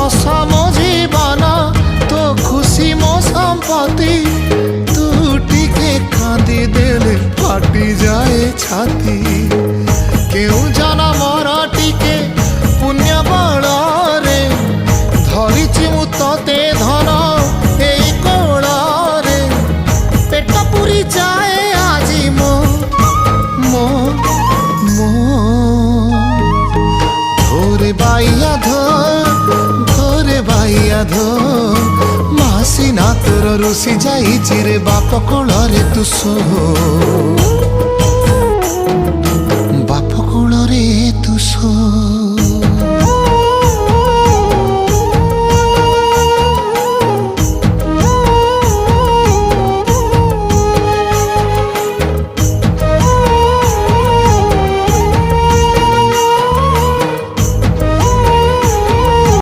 मो जीवन तो खुशी मो संपत्ति तू टिके कांदी देले फाटी जाए छाती क्यों जाना मोरा टिके पुण्य बल रे धरिछि मु तते धन एई कोल रे पेट पुरी जाए आजी मो मो मो धोरे बाइया धोरे बाइया धो मासी ना तोर रुसी जाई चिरे बाप कोल रे तू सो।